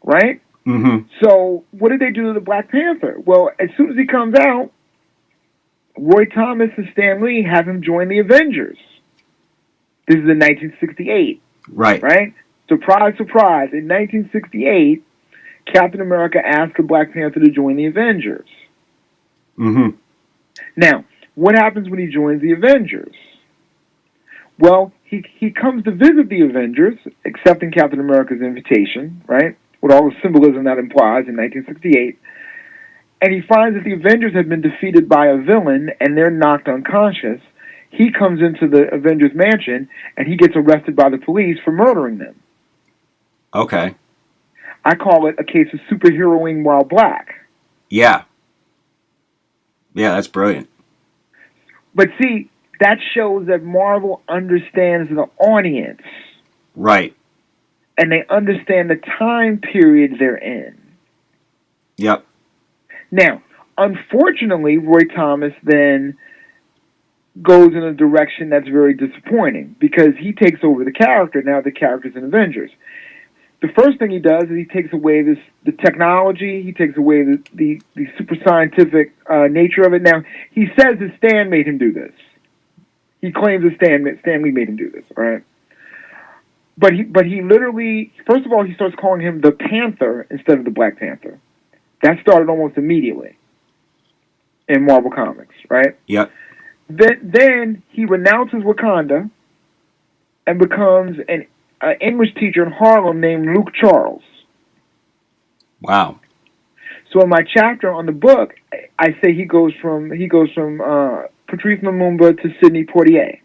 Right? Mm-hmm. So what did they do to the Black Panther? Well, as soon as he comes out, Roy Thomas and Stan Lee have him join the Avengers. This is in 1968. Right. Right? Surprise, surprise. In 1968, Captain America asked the Black Panther to join the Avengers. Mm-hmm. Now, what happens when he joins the Avengers? Well, he comes to visit the Avengers, accepting Captain America's invitation, right? With all the symbolism that implies in 1968. And he finds that the Avengers have been defeated by a villain and they're knocked unconscious. He comes into the Avengers mansion and he gets arrested by the police for murdering them. Okay. I call it a case of superheroing while black. Yeah. Yeah, that's brilliant. But see, that shows that Marvel understands the audience. Right. And they understand the time period they're in. Yep. Now, unfortunately, Roy Thomas then goes in a direction that's very disappointing because he takes over the character. Now the character's in Avengers. The first thing he does is he takes away the technology. He takes away the super scientific nature of it. Now he says that Stan made him do this. He claims that Stan Lee made him do this. All right, but he literally, first of all, he starts calling him the Panther instead of the Black Panther. That started almost immediately in Marvel Comics, right? Yep. Then he renounces Wakanda and becomes an English teacher in Harlem named Luke Charles. Wow. So in my chapter on the book, I say he goes from Patrice Lumumba to Sidney Poitier.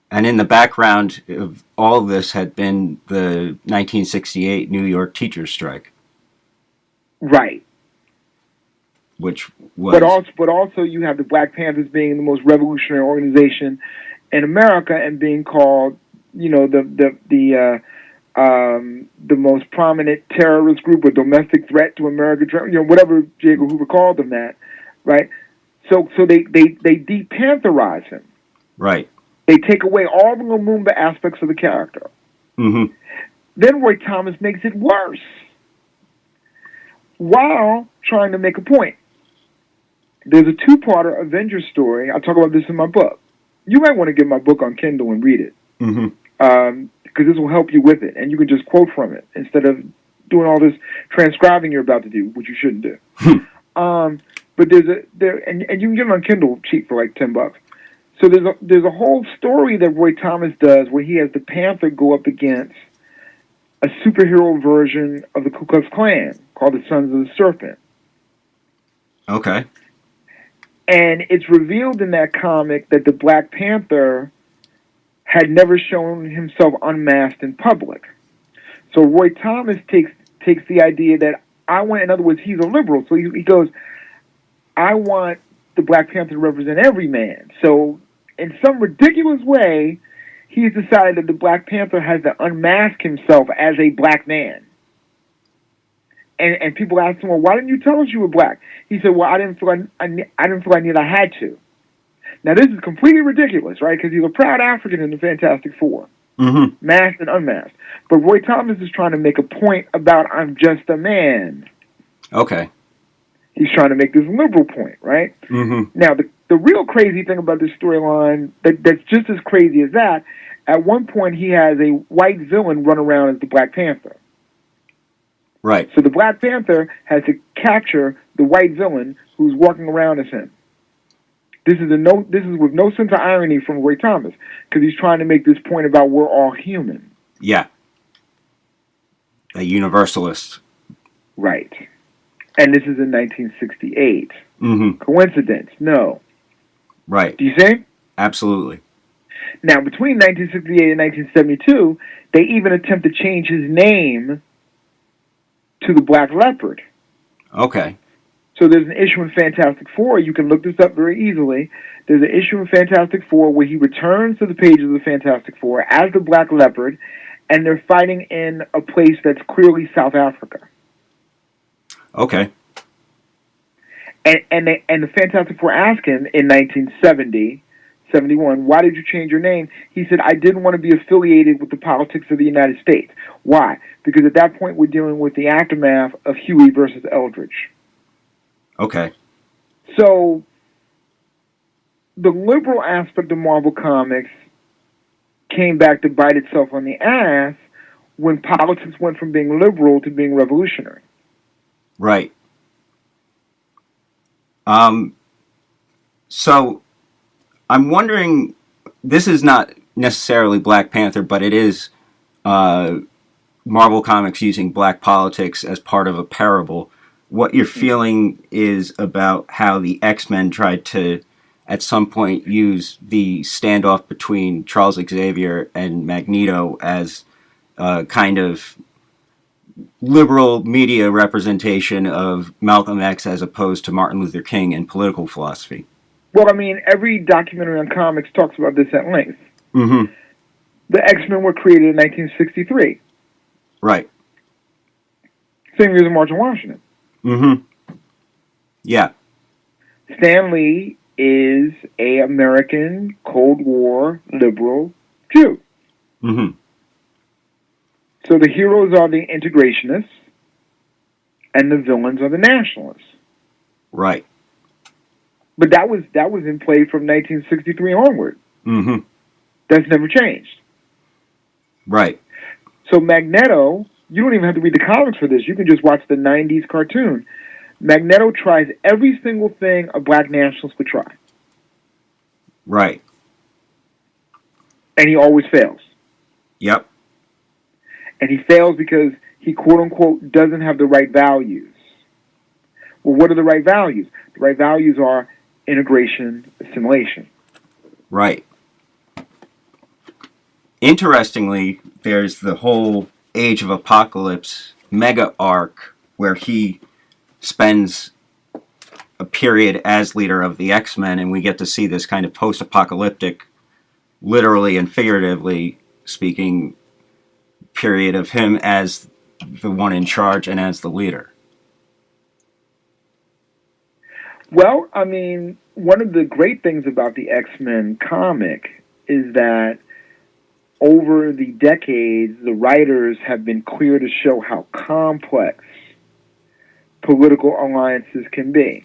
And in the background of all of this had been the 1968 New York teachers' strike. Right. Which was... But also you have the Black Panthers being the most revolutionary organization in America and being called, you know, the most prominent terrorist group or domestic threat to America, you know, whatever J. Edgar Hoover called them that, right? So they de-Pantherize him. Right. They take away all the Lumumba aspects of the character. Mm-hmm. Then Roy Thomas makes it worse while trying to make a point. There's a two-parter Avengers story. I talk about this in my book. You might want to get my book on Kindle and read it. Mm-hmm. Because this will help you with it, and you can just quote from it instead of doing all this transcribing you're about to do, which you shouldn't do. But and you can get it on Kindle cheap for like $10. So there's a whole story that Roy Thomas does where he has the Panther go up against a superhero version of the Ku Klux Klan called the Sons of the Serpent. Okay. And it's revealed in that comic that the Black Panther had never shown himself unmasked in public. So Roy Thomas takes the idea that in other words, he's a liberal. So he goes, I want the Black Panther to represent every man. So in some ridiculous way, he's decided that the Black Panther has to unmask himself as a black man. And people asked him, well, why didn't you tell us you were black? He said, well, I didn't feel I had to. Now, this is completely ridiculous, right? Because he's a proud African in the Fantastic Four. Mm-hmm. Masked and unmasked. But Roy Thomas is trying to make a point about I'm just a man. Okay. He's trying to make this liberal point, right? Mm-hmm. Now, the real crazy thing about this storyline that's just as crazy as that, at one point he has a white villain run around as the Black Panther. Right. So the Black Panther has to capture the white villain who's walking around as him. This is with no sense of irony from Roy Thomas, because he's trying to make this point about we're all human. Yeah. A universalist. Right. And this is in 1968. Mm-hmm. Coincidence? No. Right. Do you see? Absolutely. Now, between 1968 and 1972, they even attempt to change his name to the Black Leopard. Okay. So there's an issue in Fantastic Four. You can look this up very easily. There's an issue in Fantastic Four where he returns to the pages of the Fantastic Four as the Black Leopard, and they're fighting in a place that's clearly South Africa. Okay. And the Fantastic Four asked him in 1970, 71, why did you change your name? He said, I didn't want to be affiliated with the politics of the United States. Why? Because at that point we're dealing with the aftermath of Huey versus Eldridge. Okay. So the liberal aspect of Marvel Comics came back to bite itself on the ass when politics went from being liberal to being revolutionary. Right. So I'm wondering, this is not necessarily Black Panther, but it is Marvel Comics using black politics as part of a parable. What your feeling is about how the X-Men tried to, at some point, use the standoff between Charles Xavier and Magneto as a kind of liberal media representation of Malcolm X as opposed to Martin Luther King in political philosophy. Well, I mean, every documentary on comics talks about this at length. Mm-hmm. The X-Men were created in 1963. Right. Same year as the March on Washington. Mm-hmm. Yeah. Stan Lee is a American Cold War liberal Jew. Mm-hmm. So the heroes are the integrationists, and the villains are the nationalists. Right. But that was in play from 1963 onward. Mm-hmm. That's never changed. Right. So Magneto, you don't even have to read the comics for this. You can just watch the 90s cartoon. Magneto tries every single thing a black nationalist would try. Right. And he always fails. Yep. And he fails because he, quote-unquote, doesn't have the right values. Well, what are the right values? The right values are integration, assimilation. Right. Interestingly, there's the whole Age of Apocalypse mega arc where he spends a period as leader of the X-Men, and we get to see this kind of post-apocalyptic, literally and figuratively speaking, period of him as the one in charge and as the leader. Well, I mean, one of the great things about the X-Men comic is that over the decades, the writers have been clear to show how complex political alliances can be.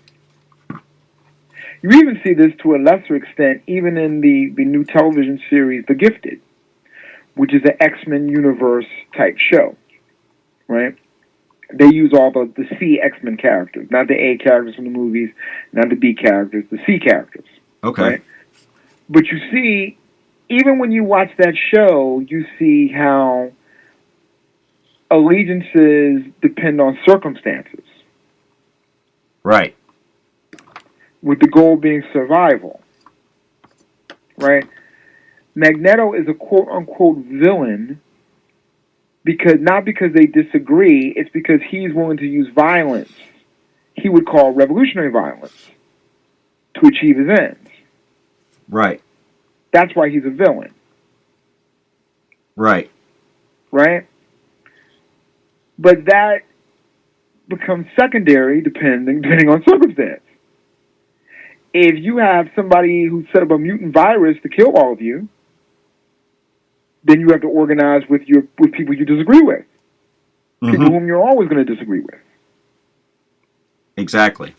You even see this to a lesser extent even in the new television series The Gifted, which is an X-Men universe type show, right? They use all the C X-Men characters, not the A characters from the movies, not the B characters, the C characters. Okay. Right? But you see, even when you watch that show, you see how allegiances depend on circumstances. Right. With the goal being survival. Right? Magneto is a quote-unquote villain not because they disagree, it's because he's willing to use violence. He would call revolutionary violence to achieve his ends. Right. That's why he's a villain. Right. Right? But that becomes secondary depending on circumstance. If you have somebody who set up a mutant virus to kill all of you, then you have to organize with people you disagree with. People whom you're always going to disagree with. Exactly.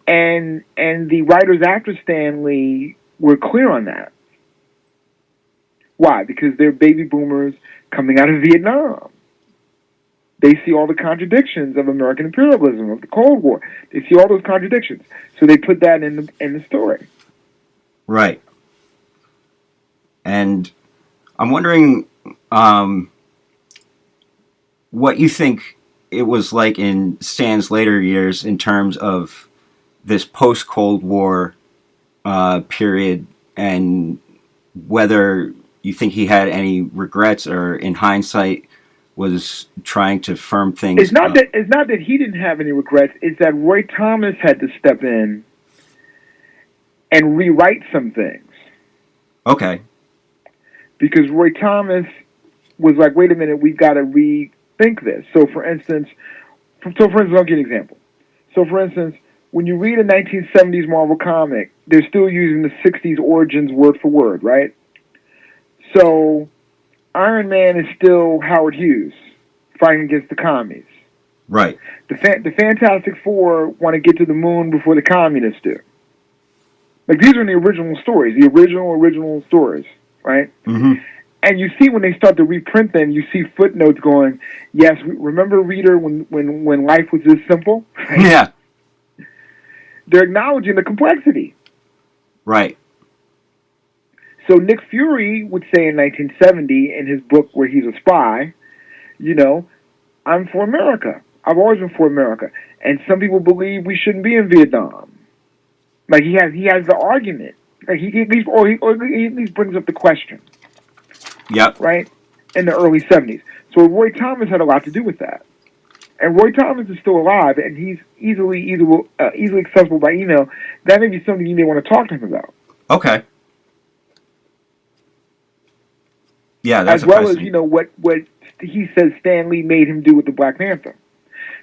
And the writers after Stan Lee were clear on that. Why? Because they're baby boomers coming out of Vietnam. They see all the contradictions of American imperialism, of the Cold War. They see all those contradictions. So they put that in the story. Right. And I'm wondering what you think it was like in Stan's later years in terms of this post-Cold War period, and whether you think he had any regrets or, in hindsight, was trying to firm things It's not that he didn't have any regrets. It's that Roy Thomas had to step in and rewrite some things. Okay. Because Roy Thomas was like, wait a minute, we've got to rethink this. So for instance, I'll give you an example. So for instance, when you read a 1970s Marvel comic, they're still using the 60s origins word for word, right? So Iron Man is still Howard Hughes fighting against the commies. Right. The Fantastic Four want to get to the moon before the communists do. Like, these are the original stories, the original stories. Right? Mm-hmm. And you see when they start to reprint them, you see footnotes going, yes, remember, reader, when life was this simple? Right? Yeah. They're acknowledging the complexity. Right. So Nick Fury would say in 1970 in his book where he's a spy, I'm for America. I've always been for America. And some people believe we shouldn't be in Vietnam. Like, he has the argument. Like, he at least brings up the question. Yep. Right? In the early 70s. So Roy Thomas had a lot to do with that. And Roy Thomas is still alive, and he's easily accessible by email. That may be something you may want to talk to him about. Okay. Yeah, that's as well as what he says Stan Lee made him do with the Black Panther.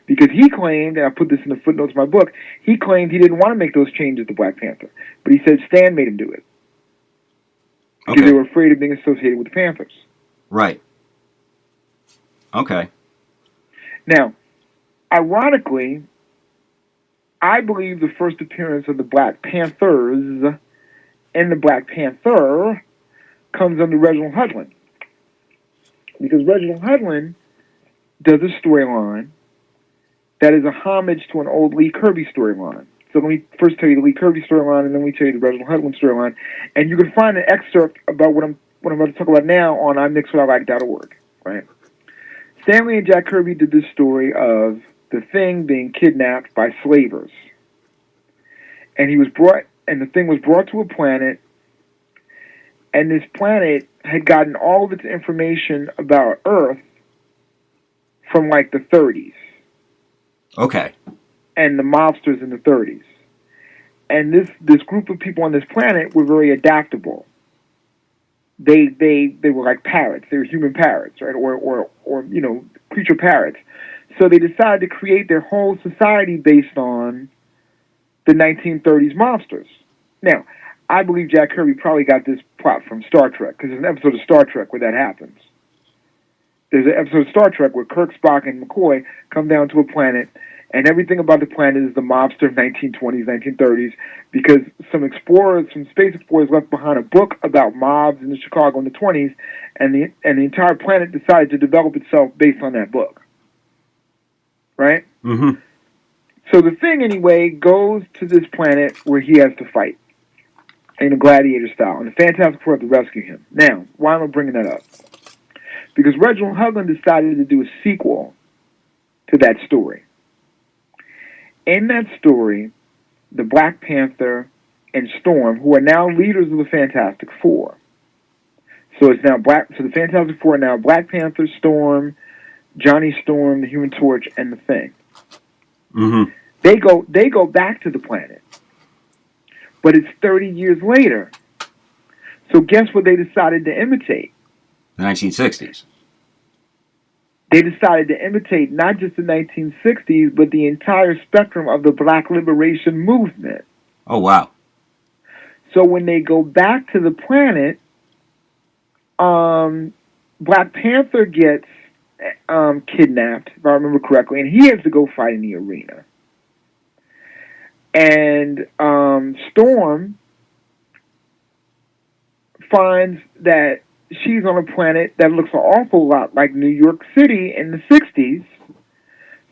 Because he claimed, and I put this in the footnotes of my book, he claimed he didn't want to make those changes to Black Panther. But he said Stan made him do it. Because they were afraid of being associated with the Panthers. Right. Okay. Now, ironically, I believe the first appearance of the Black Panthers and the Black Panther comes under Reginald Hudlin. Because Reginald Hudlin does a storyline that is a homage to an old Lee Kirby storyline. So let me first tell you the Lee Kirby storyline, and then we tell you the Reginald Hudlin storyline. And you can find an excerpt about what I'm about to talk about now on imixwhatilike.org, right? Stanley and Jack Kirby did this story of the Thing being kidnapped by slavers. And the Thing was brought to a planet, and this planet had gotten all of its information about Earth from like the 30s. Okay. And the mobsters in the 30s. And this group of people on this planet were very adaptable. They were like parrots. They were human parrots, right? Or creature parrots. So they decided to create their whole society based on the 1930s mobsters. Now, I believe Jack Kirby probably got this plot from Star Trek, because there's an episode of Star Trek where that happens. There's an episode of Star Trek where Kirk, Spock, and McCoy come down to a planet, and everything about the planet is the mobster of 1920s, 1930s, because some space explorers left behind a book about mobs in Chicago in the 20s, and the entire planet decided to develop itself based on that book. Right? Mm-hmm. So the Thing, anyway, goes to this planet where he has to fight in a gladiator style, and the Fantastic Four have to rescue him. Now, why am I bringing that up? Because Reginald Hudlin decided to do a sequel to that story. In that story, the Black Panther and Storm, who are now leaders of the Fantastic Four. So it's now So the Fantastic Four are now Black Panther, Storm, Johnny Storm, the Human Torch, and the Thing. Mm-hmm. They go back to the planet, but it's 30 years later. So guess what they decided to imitate? The 1960s. They decided to imitate not just the 1960s, but the entire spectrum of the Black liberation movement. Oh, wow. So when they go back to the planet, Black Panther gets kidnapped, if I remember correctly, and he has to go fight in the arena. And Storm finds that she's on a planet that looks an awful lot like New York City in the 60s.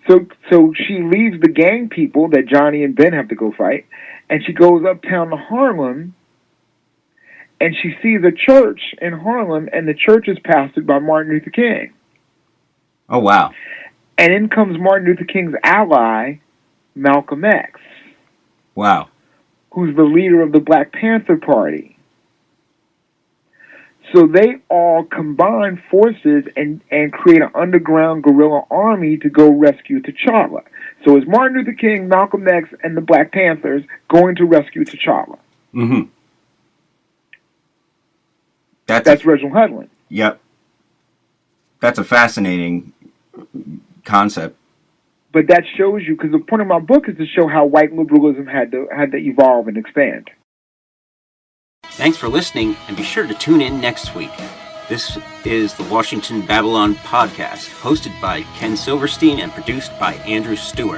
So she leaves the gang people that Johnny and Ben have to go fight, and she goes uptown to Harlem, and she sees a church in Harlem, and the church is pastored by Martin Luther King. Oh, wow. And in comes Martin Luther King's ally, Malcolm X. Wow. Who's the leader of the Black Panther Party. So they all combine forces and create an underground guerrilla army to go rescue T'Challa. So it's Martin Luther King, Malcolm X, and the Black Panthers going to rescue T'Challa. Mm-hmm. That's Reginald Hudlin. Yep. That's a fascinating concept. But that shows you, because the point of my book is to show how white liberalism had to evolve and expand. Thanks for listening, and be sure to tune in next week. This is the Washington Babylon Podcast, hosted by Ken Silverstein and produced by Andrew Stewart.